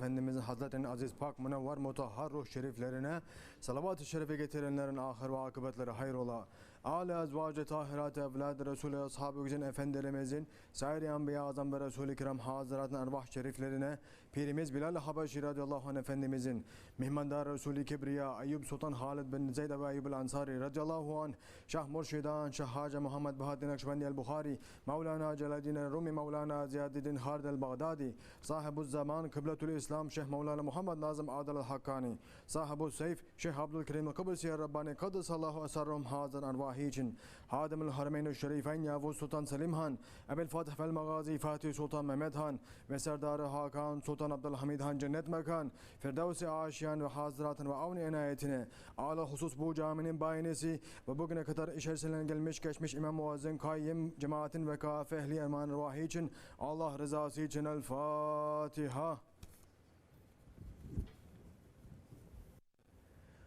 Efendimizin Hazretlerinin aziz, pak, münevver, mutahhar ruh şeriflerine salavat-ı şerife getirenlerin ahir ve akıbetleri hayrola. Âli ezvâc-ı tahirat-ı evlâd-ı Resulü Ashab-ı Efendilerimizin, sair-i Enbiya Azam ve Resul-i Kiram Hazret'in ervah şeriflerine, Pirimiz Bilal-i Habeşi radıyallahu anh Efendimizin, Mihmandar Resul-i Kibriya, Eyyub Sultan Halid bin Zeyd ve Eyyub el-Ansari radıyallahu anh, Şah Murşidan, Şah Hacı Muhammed Bahaddin Naksibendi el-Bukhari, Mevlana Celaleddin Rumi, Mevlana Ziyaddin Hard el-Baghdadi, Sahibulzaman, Kıbletul İslam, Şeyh Mevlana Muhammed Nazım Adel el-Hakkani, SahibulSaif, Şeyh Abdulkerim Kibrisi Rabbani Kaddesallahu esarrum hazır arvahi için, Hadimul Harameyn-i Şerifen Yavuz Sultan Selim Han, Ebel Fatih vel Magazi Fatih Sultan Mehmet Han ve Serdar-ı Hakan Sultan Abdülhamid Han cennet mekan, Firdevs-i Aşiyan ve Hazratın ve avni enayetine, ala husus bu caminin bayinesi ve bugüne kadar içerisinden gelmiş geçmiş İmam Muazzin Kayyim cemaatin ve kafe ehli eman ruhi için, Allah rızası için El Fatiha.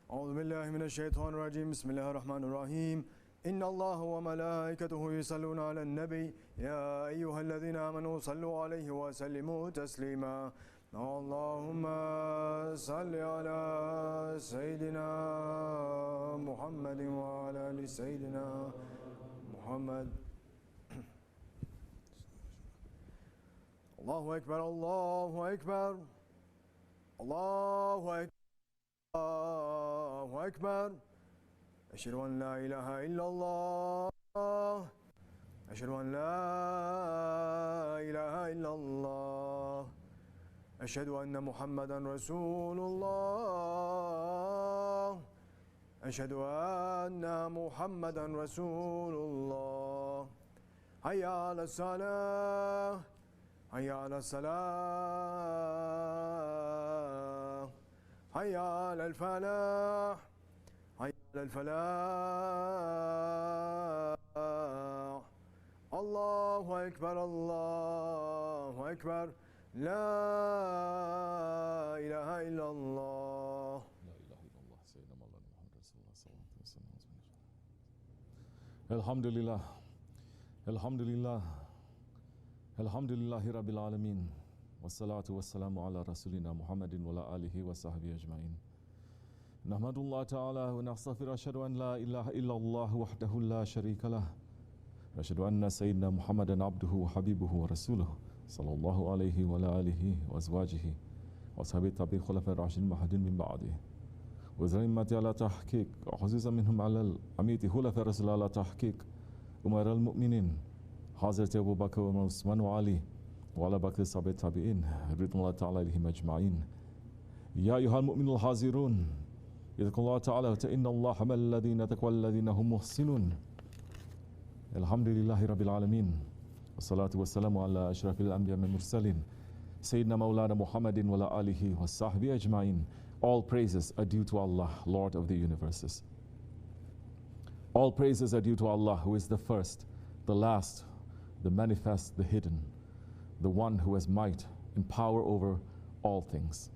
Euzubillahimineşşeytanirracim. Bismillahirrahmanirrahim. İnna Allah ve melâiketuhu yusallûne alen-nebi. Ya eyyühellezîne âmenû sallû aleyhi ve sellimû teslîmâ. Allahümme salli ala seyyidina Muhammedin ve ala ali seyyidina Muhammed. Allahu Ekber, Allahu Ekber. Allahu Ekber. Allahu Ekber. Eşhedü en la ilahe illallah. Eşhedü en la ilahe illallah. Eşhedü enne Muhammeden Resulullah. Eşhedü enne Muhammeden Resulullah. Hayya ale's-salah. Hayya ale's-salah. Hayya alel-felah. Hayya alel-felah. Allahu Ekber, Allahu Ekber. La ilahe illallah. La ilahe illallah. Seyyidina Mevlana Muhammed Resulullah sallallahu aleyhi ve sellem. Elhamdülillah. Elhamdülillah. Elhamdülillahi Rabbil alemin. Vessalatu vesselamu ala Resulina Muhammedin ve ala alihi ve sahbihi ecmain. Nahmadullah Teala ve nastağfir, eşhedü en la ilahe illallah vahdehu la şerike lah. Eşhedü enne seyyidina Muhammeden abduhu ve habibuhu ve resuluhu sallallahu aleyhi ve ala alihi ve ezvacihi ve sahabi tabi khulafai raşidin mahdin min ba'di. Ve zerimmeti ala tahkik ve huzuza minhum alel amiti khulafai rasul ala tahkik umar el-mu'minin Hazreti Ebu Bakr ve Osman ve Ali ve ala bakri sahabi tabi'in ridwanullah ta'ala aleyhim ecmain. Ya eyyuhal mu'minul hazirun yedkullah ta'ala te innallaha ma'allezine tekvallezine hum muhsinun. Elhamdülillahi Rabbil alemin. Vessalatu vesselamu ala eşrafil enbiya ve mursalin. Seyyidina Mevlana Muhammedin ve ala alihi ve sahbihi ecmain. All praises are due to Allah, Lord of the universes. All praises are due to Allah, who is the first, the last, the manifest, the hidden, the one who has might and power over all things.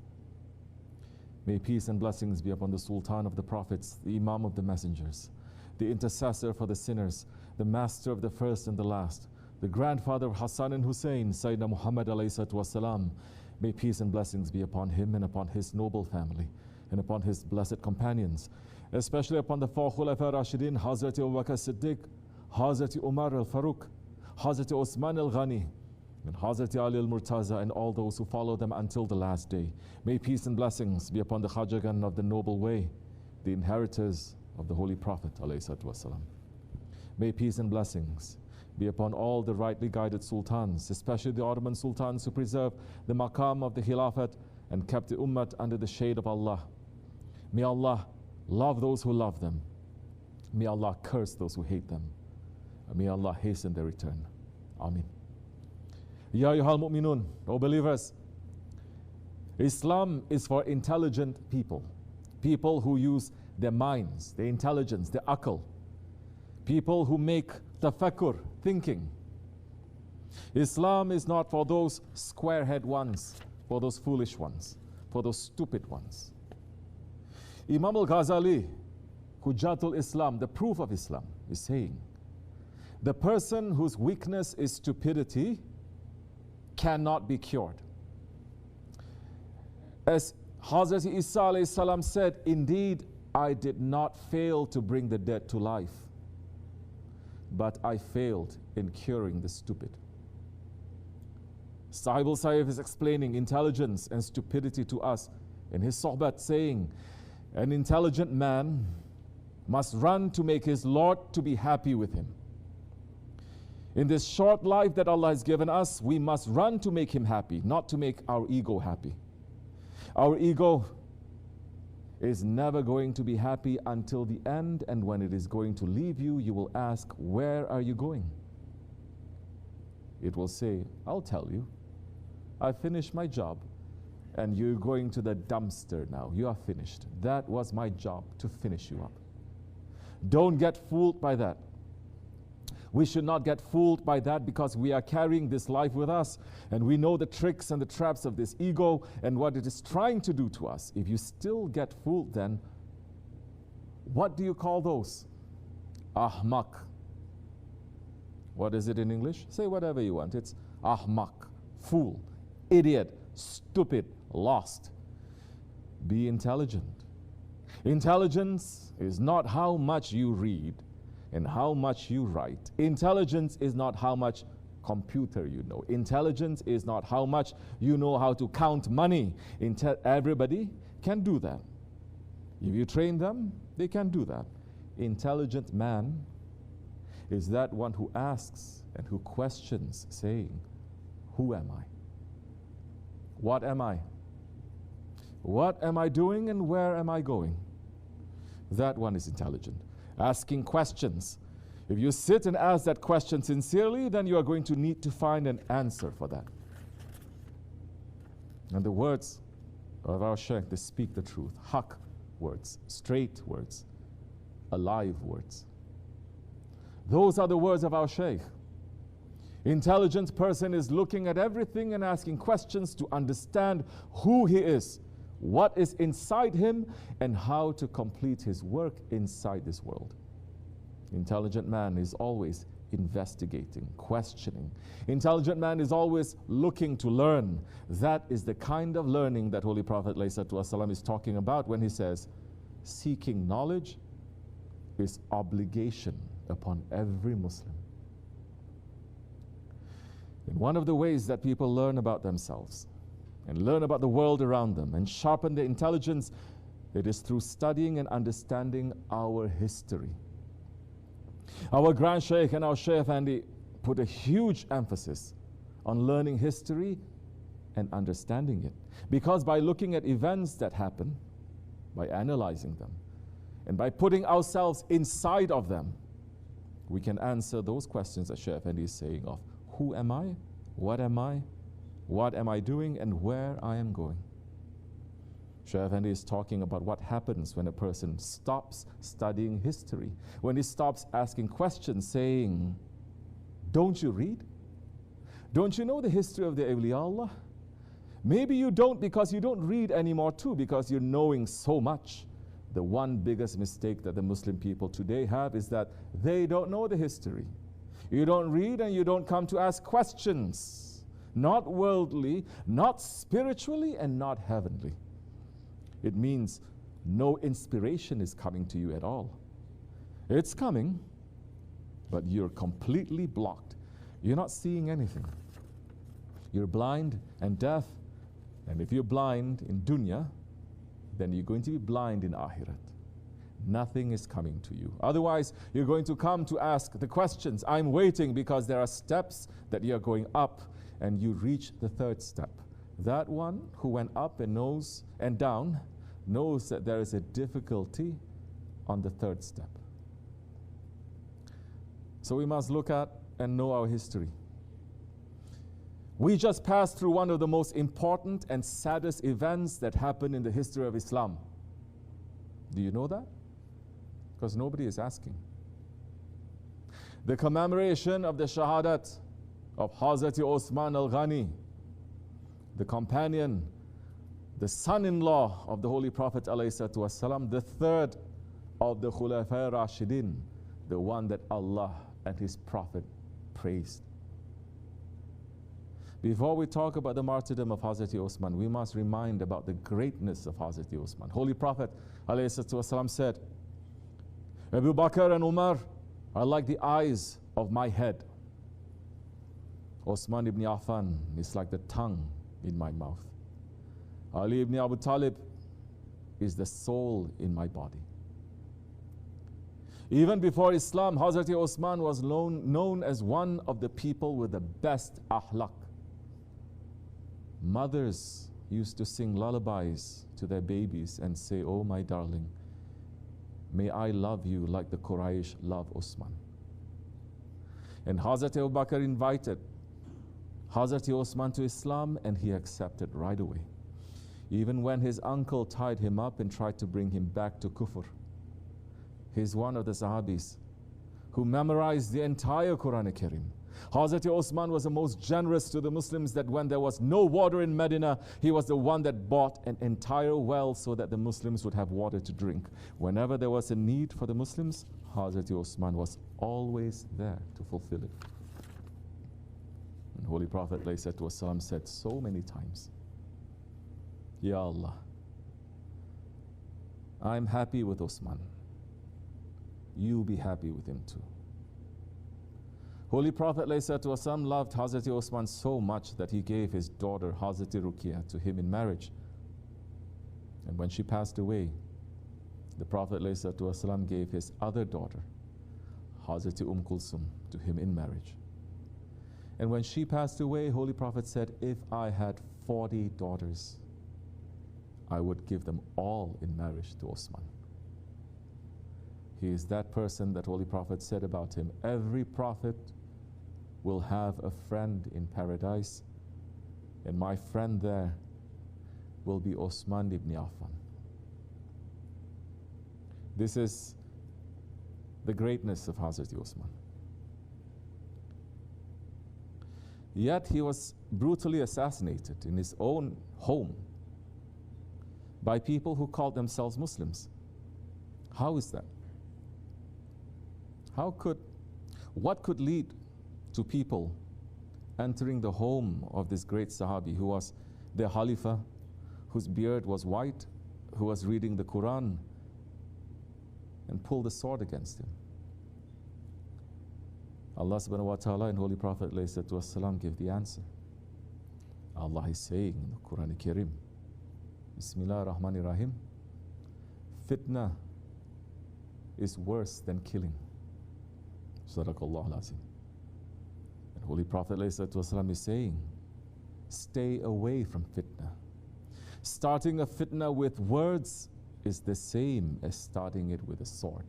May peace and blessings be upon the Sultan of the Prophets, the Imam of the Messengers, the intercessor for the sinners, the master of the first and the last, the grandfather of Hassan and Hussein, Sayyidina Muhammad alayhi salatu wasalam. May peace and blessings be upon him and upon his noble family and upon his blessed companions, especially upon the four Khulafai Rashidin, Hazrat Abu Bakr Siddiq, Hazrat Umar al-Faruq, Hazrat Osman al-Ghani, and Hazrat Ali al-Murtaza, and all those who follow them until the last day. May peace and blessings be upon the Khajagan of the noble way, the inheritors of the Holy Prophet alayhi salatu wasalam. May peace and blessings be upon all the rightly guided sultans, especially the Ottoman sultans who preserved the maqam of the Khilafat and kept the ummah under the shade of Allah. May Allah love those who love them. May Allah curse those who hate them. May Allah hasten their return. Amin. Ya ayyuhal mu'minun, O believers, Islam is for intelligent people, people who use their minds, their intelligence, their aql, people who make tafakkur, thinking. Islam is not for those square-head ones, for those foolish ones, for those stupid ones. Imam al-Ghazali, Hujjatul Islam, the proof of Islam, is saying, the person whose weakness is stupidity cannot be cured. As Hazrat Isa alayhi salam said, indeed, I did not fail to bring the dead to life, but I failed in curing the stupid. SahibulSaif is explaining intelligence and stupidity to us in his sohbat, saying, an intelligent man must run to make his Lord to be happy with him. In this short life that Allah has given us, we must run to make him happy, not to make our ego happy. Our ego is never going to be happy until the end, and when it is going to leave you, you will ask, where are you going? It will say, I'll tell you. I finished my job, and you're going to the dumpster now. You are finished. That was my job, to finish you up. Don't get fooled by that. We should not get fooled by that, because we are carrying this life with us, and we know the tricks and the traps of this ego and what it is trying to do to us. If you still get fooled, then what do you call those? Ahmak. What is it in English? Say whatever you want. It's ahmak, fool, idiot, stupid, lost. Be intelligent. Intelligence is not how much you read and how much you write. Intelligence is not how much computer you know. Intelligence is not how much you know how to count money. Everybody can do that. If you train them, they can do that. Intelligent man is that one who asks and who questions, saying, who am I? What am I? What am I doing and where am I going? That one is intelligent. Asking questions. If you sit and ask that question sincerely, then you are going to need to find an answer for that. And the words of our Shaykh, they speak the truth. Haq words, straight words, alive words. Those are the words of our Shaykh. Intelligent person is looking at everything and asking questions to understand who he is, what is inside him, and how to complete his work inside this world. Intelligent man is always investigating, questioning. Intelligent man is always looking to learn. That is the kind of learning that Holy Prophet ﷺ is talking about when he says, seeking knowledge is obligation upon every Muslim. And one of the ways that people learn about themselves and learn about the world around them and sharpen their intelligence, it is through studying and understanding our history. Our Grand Shaykh and our Shaykh Efendi put a huge emphasis on learning history and understanding it. Because by looking at events that happen, by analyzing them, and by putting ourselves inside of them, we can answer those questions that Shaykh Efendi is saying of who am I, what am I doing, and where I am going. Shaykh Efendi is talking about what happens when a person stops studying history, when he stops asking questions, saying, don't you read? Don't you know the history of the awliya Allah? Maybe you don't because you don't read anymore too, because you're knowing so much. The one biggest mistake that the Muslim people today have is that they don't know the history. You don't read and you don't come to ask questions. Not worldly, not spiritually, and not heavenly. It means no inspiration is coming to you at all. It's coming, but you're completely blocked. You're not seeing anything. You're blind and deaf. And if you're blind in dunya, then you're going to be blind in akhirat. Nothing is coming to you. Otherwise, you're going to come to ask the questions. I'm waiting because there are steps that you're going up, and you reach the third step. That one who went up and knows and down knows that there is a difficulty on the third step. So we must look at and know our history. We just passed through one of the most important and saddest events that happened in the history of Islam. Do you know that? Because nobody is asking. The commemoration of the shahadat of Hazrat Osman al-Ghani, the companion, the son-in-law of the Holy Prophet ﷺ, the third of the Khulafai Rashidin, the one that Allah and His Prophet praised. Before we talk about the martyrdom of Hazrat Osman, we must remind about the greatness of Hazrat Osman. Holy Prophet ﷺ said, Abu Bakr and Umar are like the eyes of my head. Osman ibn Affan is like the tongue in my mouth. Ali ibn Abu Talib is the soul in my body. Even before Islam, Hazrat Osman was known as one of the people with the best ahlak. Mothers used to sing lullabies to their babies and say, "Oh my darling, may I love you like the Quraysh love Osman." And Hazrat Abu Bakr invited Hazrat Osman to Islam, and he accepted right away. Even when his uncle tied him up and tried to bring him back to kufr. He's one of the sahabis who memorized the entire Quran Karim. Hazrat Osman was the most generous to the Muslims, that when there was no water in Medina, he was the one that bought an entire well so that the Muslims would have water to drink. Whenever there was a need for the Muslims, Hazrat Osman was always there to fulfill it. And Holy Prophet ﷺ said so many times, Ya Allah, I'm happy with Osman. You be happy with him too. Holy Prophet ﷺ loved Hazrat Osman so much that he gave his daughter Hazrat Ruqyah to him in marriage. And when she passed away, the Prophet ﷺ gave his other daughter, Hazrat Kulsum, to him in marriage. And when she passed away, Holy Prophet said, if I had 40 daughters, I would give them all in marriage to Osman. He is that person that Holy Prophet said about him, every prophet will have a friend in paradise, and my friend there will be Osman ibn Affan. This is the greatness of Hazrat Osman. Yet he was brutally assassinated in his own home by people who called themselves Muslims. How is that? What could lead to people entering the home of this great Sahabi who was their Khalifa, whose beard was white, who was reading the Quran, and pull the sword against him? Allah subhanahu wa ta'ala and Holy Prophet ﷺ give the answer. Allah is saying in the Quran Karim, Bismillah ar-Rahman ar-Rahim, fitna is worse than killing. Sadaqallahu al-Azim. And Holy Prophet ﷺ is saying, stay away from fitna. Starting a fitna with words is the same as starting it with a sword.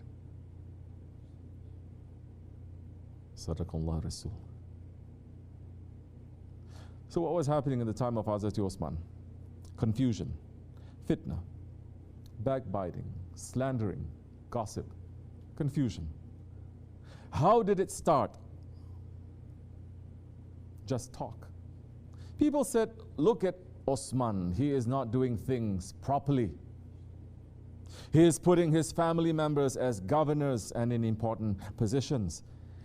Sadaqallah Rasul. So what was happening in the time of Hazrat Osman? Confusion, fitna, backbiting, slandering, gossip, confusion. How did it start? Just talk. People said, look at Osman, he is not doing things properly. He is putting his family members as governors and in important positions,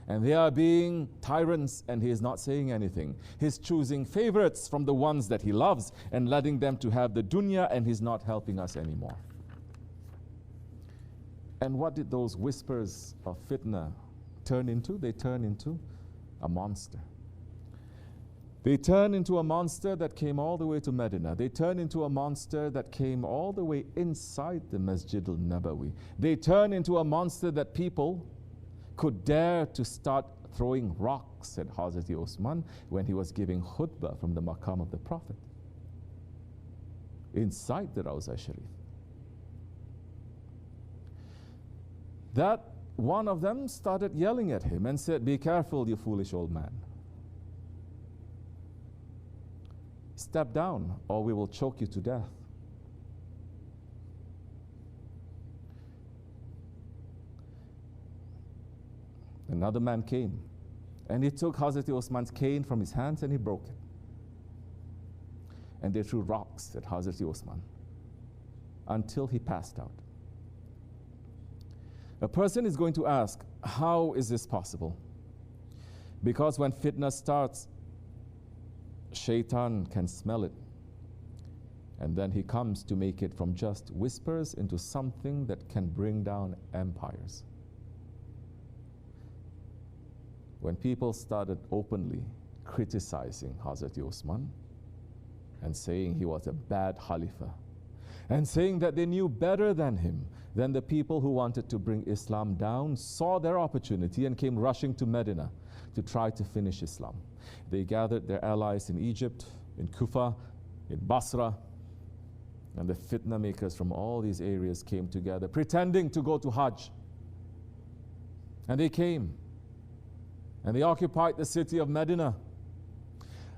and they are being tyrants, and he is not saying anything. He's choosing favorites from the ones that he loves and letting them to have the dunya, and he's not helping us anymore. And what did those whispers of fitna turn into? They turn into a monster. They turn into a monster that came all the way to Medina. They turn into a monster that came all the way inside the Masjid al-Nabawi. They turn into a monster that people could dare to start throwing rocks at Hazrat Osman when he was giving khutbah from the maqam of the Prophet inside the Rawza Sharif. That one of them started yelling at him and said, be careful, you foolish old man. Step down or we will choke you to death. Another man came and he took Hazrat Osman's cane from his hands and he broke it. And they threw rocks at Hazrat Osman until he passed out. A person is going to ask, how is this possible? Because when fitna starts, Shaitan can smell it. And then he comes to make it from just whispers into something that can bring down empires. When people started openly criticizing Hazrat Osman and saying he was a bad Khalifa, and saying that they knew better than him, then the people who wanted to bring Islam down saw their opportunity and came rushing to Medina to try to finish Islam. They gathered their allies in Egypt, in Kufa, in Basra, and the fitna makers from all these areas came together, pretending to go to Hajj. And they came, and they occupied the city of Medina.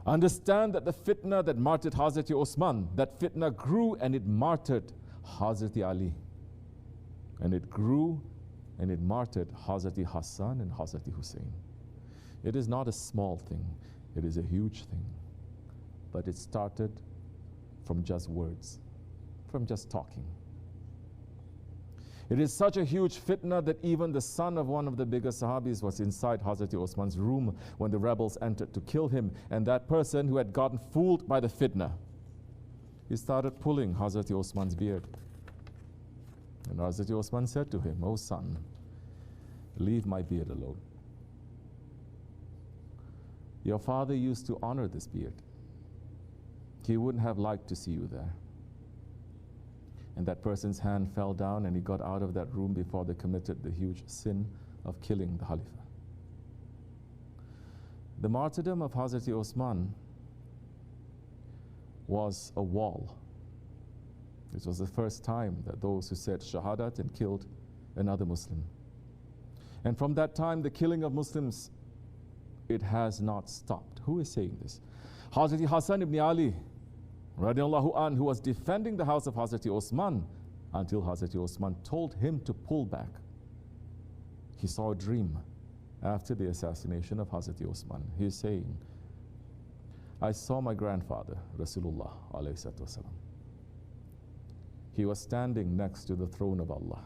Understand that the fitna that martyred Hazrat Osman, that fitna grew and it martyred Hazrat Ali. And it grew and it martyred Hazrat Hassan and Hazrat Hussein. It is not a small thing, it is a huge thing. But it started from just words, from just talking. It is such a huge fitna that even the son of one of the biggest sahabis was inside Hazrat Osman's room when the rebels entered to kill him. And that person who had gotten fooled by the fitna, he started pulling Hazrat Osman's beard. And Hazrat Osman said to him, "Oh son, leave my beard alone. Your father used to honor this beard. He wouldn't have liked to see you there." And that person's hand fell down and he got out of that room before they committed the huge sin of killing the Khalifa. The martyrdom of Hazrat Osman was a wall. It was the first time that those who said Shahadat and killed another Muslim. And from that time, the killing of Muslims, it has not stopped. Who is saying this? Hazrat Hassan ibn Ali, radiallahu an, who was defending the house of Hazrat Osman until Hazrat Osman told him to pull back. He saw a dream after the assassination of Hazrat Osman. He is saying, "I saw my grandfather, Rasulullah alayhi salatu wasalam. He was standing next to the throne of Allah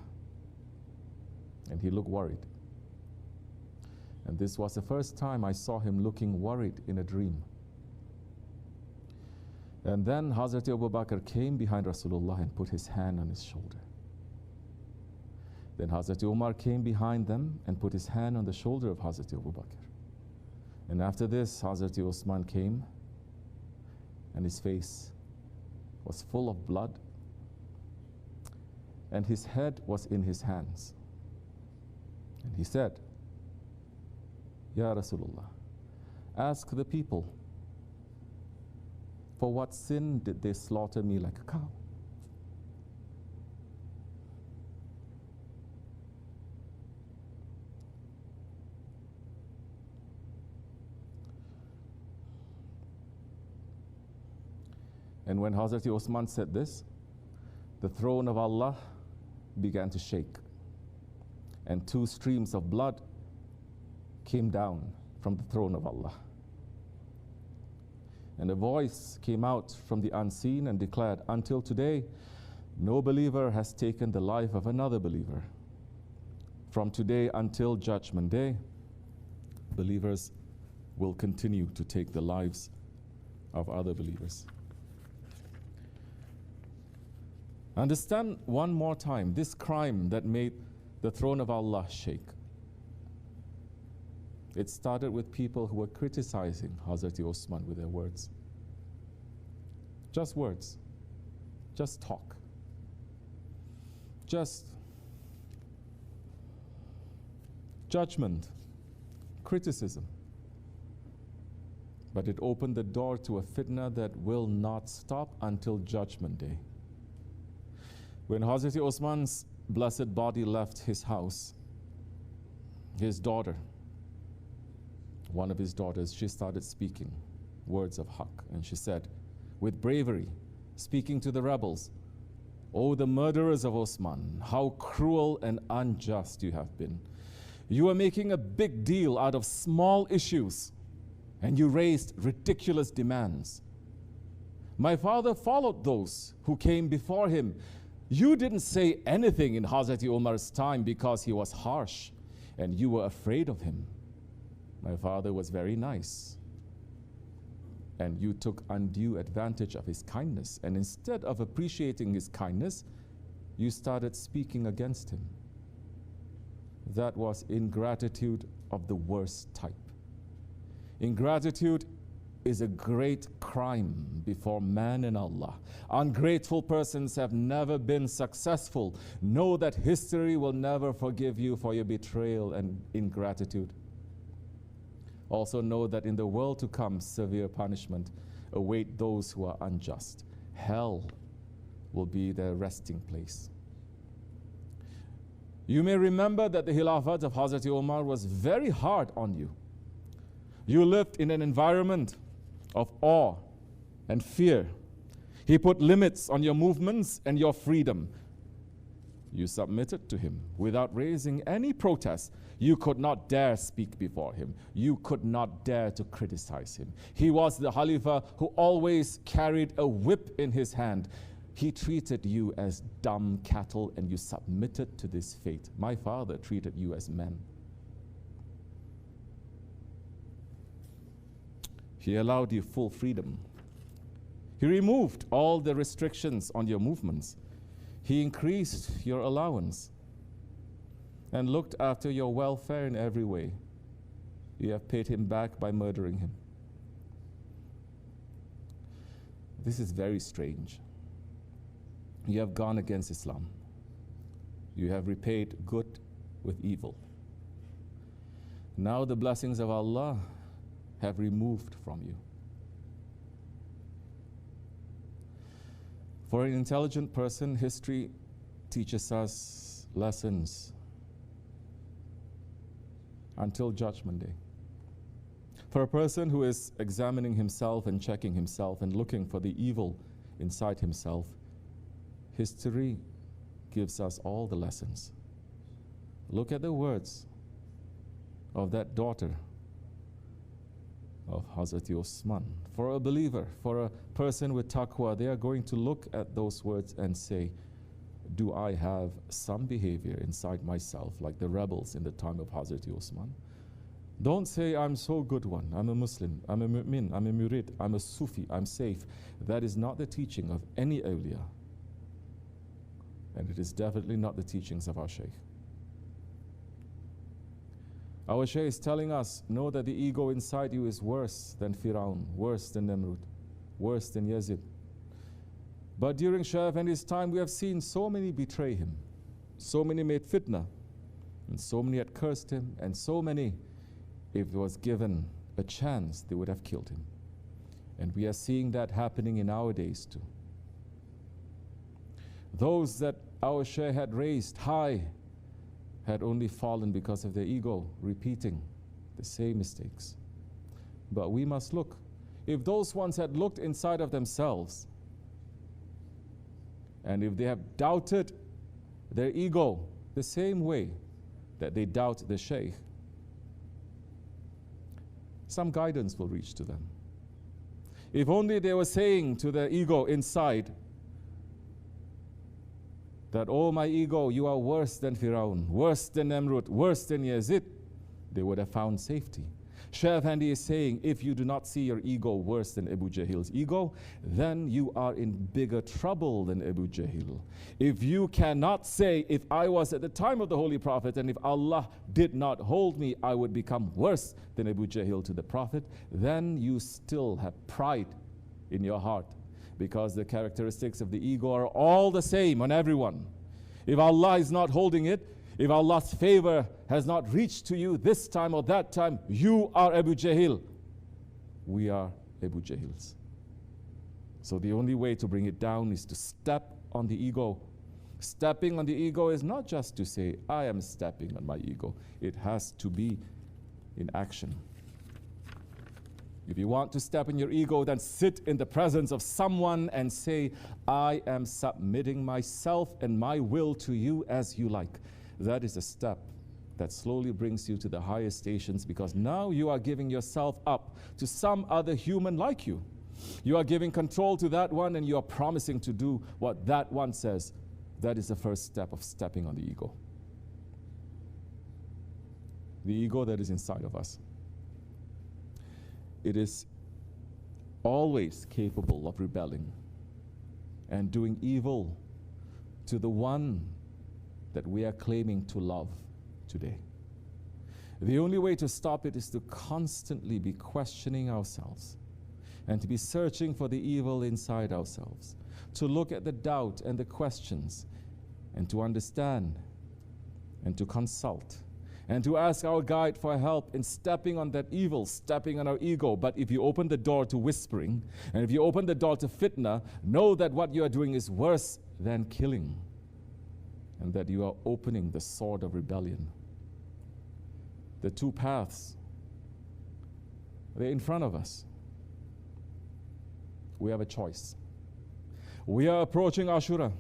and he looked worried. And this was the first time I saw him looking worried in a dream. And then Hazrat Abu Bakr came behind Rasulullah and put his hand on his shoulder. Then Hazrat Umar came behind them and put his hand on the shoulder of Hazrat Abu Bakr. And after this, Hazrat Osman came and his face was full of blood and his head was in his hands. And he said, "Ya Rasulullah, ask the people, for what sin did they slaughter me like a cow?" And when Hazrat Osman said this, the throne of Allah began to shake, and 2 streams of blood came down from the throne of Allah. And a voice came out from the unseen and declared, "Until today, no believer has taken the life of another believer. From today until Judgment Day, believers will continue to take the lives of other believers." Understand one more time this crime that made the throne of Allah shake. It started with people who were criticizing Hazrat Osman with their words. Just words. Just talk. Just judgment, criticism. But it opened the door to a fitna that will not stop until Judgment Day. When Hazrat Osman's blessed body left his house, his daughter, one of his daughters, she started speaking words of haqq, and she said, with bravery, speaking to the rebels, "Oh, the murderers of Osman, how cruel and unjust you have been. You are making a big deal out of small issues, and you raised ridiculous demands. My father followed those who came before him. You didn't say anything in Hazrat Umar's time because he was harsh, and you were afraid of him. My father was very nice. and you took undue advantage of his kindness, and instead of appreciating his kindness, you started speaking against him. That was ingratitude of the worst type. Ingratitude is a great crime before man and Allah. Ungrateful persons have never been successful. Know that history will never forgive you for your betrayal and ingratitude. Also know that in the world to come, severe punishment await those who are unjust. Hell will be their resting place. You may remember that the Khilafat of Hazrat Umar was very hard on you. You lived in an environment of awe and fear. He put limits on your movements and your freedom. You submitted to him without raising any protest. You could not dare speak before him. You could not dare to criticize him. He was the Khalifa who always carried a whip in his hand. He treated you as dumb cattle, and you submitted to this fate. My father treated you as men. He allowed you full freedom. He removed all the restrictions on your movements. He increased your allowance and looked after your welfare in every way. You have paid him back by murdering him. This is very strange. You have gone against Islam. You have repaid good with evil. Now the blessings of Allah have removed from you. For an intelligent person, history teaches us lessons until Judgment Day. For a person who is examining himself and checking himself and looking for the evil inside himself, history gives us all the lessons. Look at the words of that daughter of Hazrat Osman. For a believer, for a person with taqwa, they are going to look at those words and say, do I have some behavior inside myself like the rebels in the time of Hazrat Osman? Don't say, I'm so good one, I'm a Muslim, I'm a mu'min, I'm a murid, I'm a Sufi, I'm safe. That is not the teaching of any awliya. And it is definitely not the teachings of our Shaykh. Our Shaykh is telling us, know that the ego inside you is worse than Firaun, worse than Namrud, worse than Yazid. But during Shaykh Effendi's time, we have seen so many betray him. So many made fitna, and so many had cursed him, and so many, if he was given a chance, they would have killed him. And we are seeing that happening in our days too. Those that our Shaykh had raised high had only fallen because of their ego, repeating the same mistakes. But we must look. If those ones had looked inside of themselves, and if they have doubted their ego the same way that they doubt the Shaykh, some guidance will reach to them. If only they were saying to their ego inside that, oh my ego, you are worse than Firaun, worse than Namrud, worse than Yazid, they would have found safety. Shaykh Effendi is saying, if you do not see your ego worse than Abu Jahil's ego, then you are in bigger trouble than Abu Jahil. If you cannot say, if I was at the time of the Holy Prophet and if Allah did not hold me, I would become worse than Abu Jahil to the Prophet, then you still have pride in your heart, because the characteristics of the ego are all the same on everyone. If Allah is not holding it, if Allah's favor has not reached to you this time or that time, you are Abu Jahil. We are Abu Jahils. So the only way to bring it down is to step on the ego. Stepping on the ego is not just to say, I am stepping on my ego. It has to be in action. If you want to step in your ego, then sit in the presence of someone and say, I am submitting myself and my will to you as you like. That is a step that slowly brings you to the higher stations, because now you are giving yourself up to some other human like you. You are giving control to that one and you are promising to do what that one says. That is the first step of stepping on the ego. The ego that is inside of us. It is always capable of rebelling and doing evil to the one that we are claiming to love today. The only way to stop it is to constantly be questioning ourselves and to be searching for the evil inside ourselves, to look at the doubt and the questions and to understand and to consult and to ask our guide for help in stepping on that evil, stepping on our ego. But if you open the door to whispering, and if you open the door to fitna, know that what you are doing is worse than killing, and that you are opening the sword of rebellion. The two paths, they're in front of us. We have a choice. We are approaching Ashura.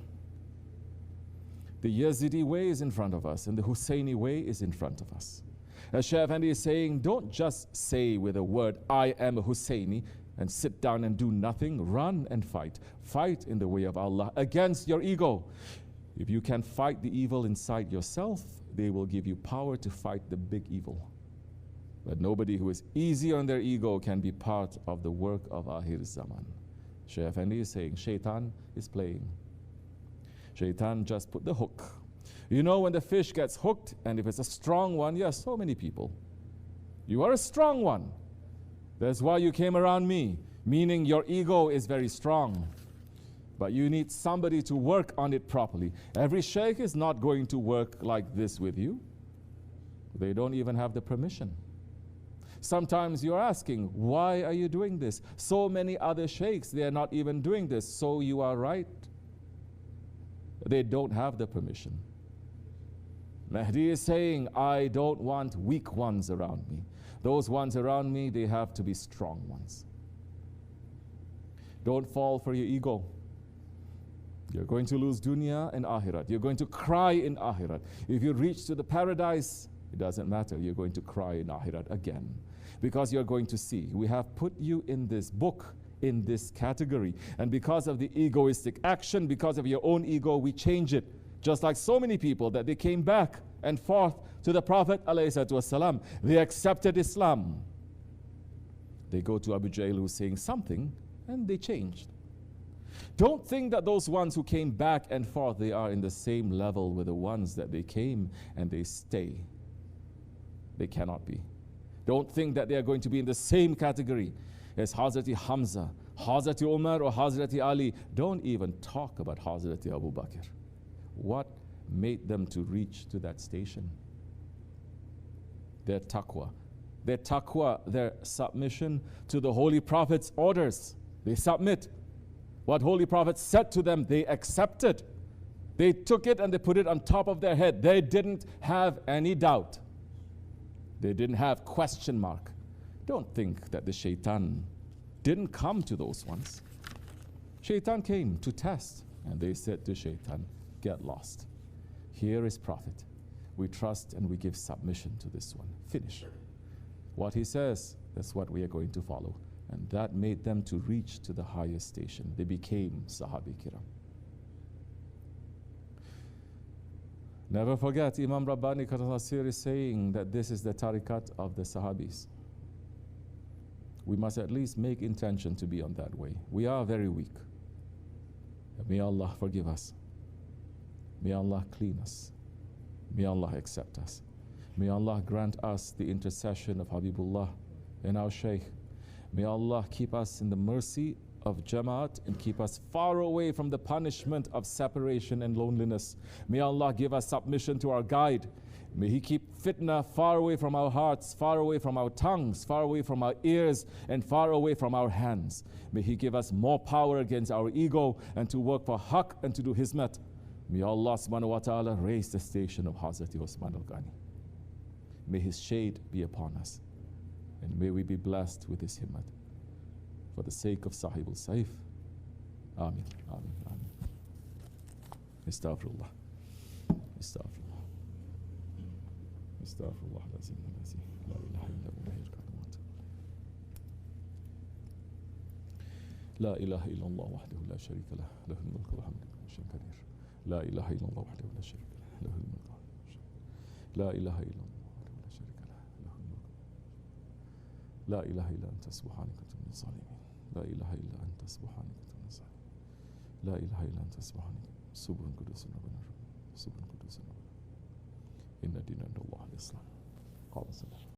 The Yazidi way is in front of us, and the Husseini way is in front of us. As Shaykh Effendi is saying, don't just say with a word, I am a Husseini, and sit down and do nothing. Run and fight. Fight in the way of Allah against your ego. If you can fight the evil inside yourself, they will give you power to fight the big evil. But nobody who is easy on their ego can be part of the work of Akhir Zaman. Shaykh Effendi is saying, Shaitan is playing. Shaitan just put the hook. You know, when the fish gets hooked, and if it's a strong one, yes, so many people. You are a strong one. That's why you came around me, meaning your ego is very strong. But you need somebody to work on it properly. Every sheikh is not going to work like this with you. They don't even have the permission. Sometimes you're asking, why are you doing this? So many other sheikhs, they are not even doing this. So you are right. They don't have the permission. Mahdi is saying, I don't want weak ones around me. Those ones around me, they have to be strong ones. Don't fall for your ego. You're going to lose dunya and akhirat. You're going to cry in akhirat. If you reach to the paradise, it doesn't matter. You're going to cry in akhirat again. Because you're going to see, we have put you in this book, in this category. And because of the egoistic action, because of your own ego, we change it. Just like so many people that they came back and forth to the Prophet ﷺ. They accepted Islam. They go to Abu Jahl who's saying something and they changed. Don't think that those ones who came back and forth, they are in the same level with the ones that they came and they stay. They cannot be. Don't think that they are going to be in the same category as Hazrat Hamza, Hazrat Umar or Hazrat Ali. Don't even talk about Hazrat Abu Bakr. What made them to reach to that station? Their taqwa. Their taqwa, their submission to the Holy Prophet's orders. They submit. What Holy Prophet said to them, they accepted. They took it and they put it on top of their head. They didn't have any doubt. They didn't have question mark. Don't think that the shaitan didn't come to those ones. Shaitan came to test, and they said to shaitan, get lost. Here is Prophet. We trust and we give submission to this one. Finish. What he says, that's what we are going to follow. And that made them to reach to the highest station. They became Sahabi Kiram. Never forget, Imam Rabbani Qatasir is saying that this is the tariqat of the Sahabis. We must at least make intention to be on that way. We are very weak. May Allah forgive us. May Allah clean us. May Allah accept us. May Allah grant us the intercession of Habibullah and our Shaykh. May Allah keep us in the mercy of Jamaat and keep us far away from the punishment of separation and loneliness. May Allah give us submission to our guide. May He keep fitna far away from our hearts, far away from our tongues, far away from our ears, and far away from our hands. May He give us more power against our ego and to work for haqq and to do hizmat. May Allah subhanahu wa ta'ala raise the station of Hazrat Osman al-Ghani. May His shade be upon us. And may we be blessed with His himmat. For the sake of SahibulSaif. Ameen. Ameen. Ameen. Astaghfirullah. Astaghfirullah. Astaghfirullah. La ilaha illa لا إله إلا الله وحده لا شريك له له الملك والحمد لله كبير لا إله إلا الله وحده لا شريك له له الملك لا إله إلا الله وحده لا شريك له له الملك لا إله إلا أنت سبحانك كنت من الظالمين La ilaha illa anta subhanaka tunazal. La ilaha illa anta subhanaka. Subhan kudusun abana. Subhan kudusun abana. Inna dina Allah al-Islam. Qala salam.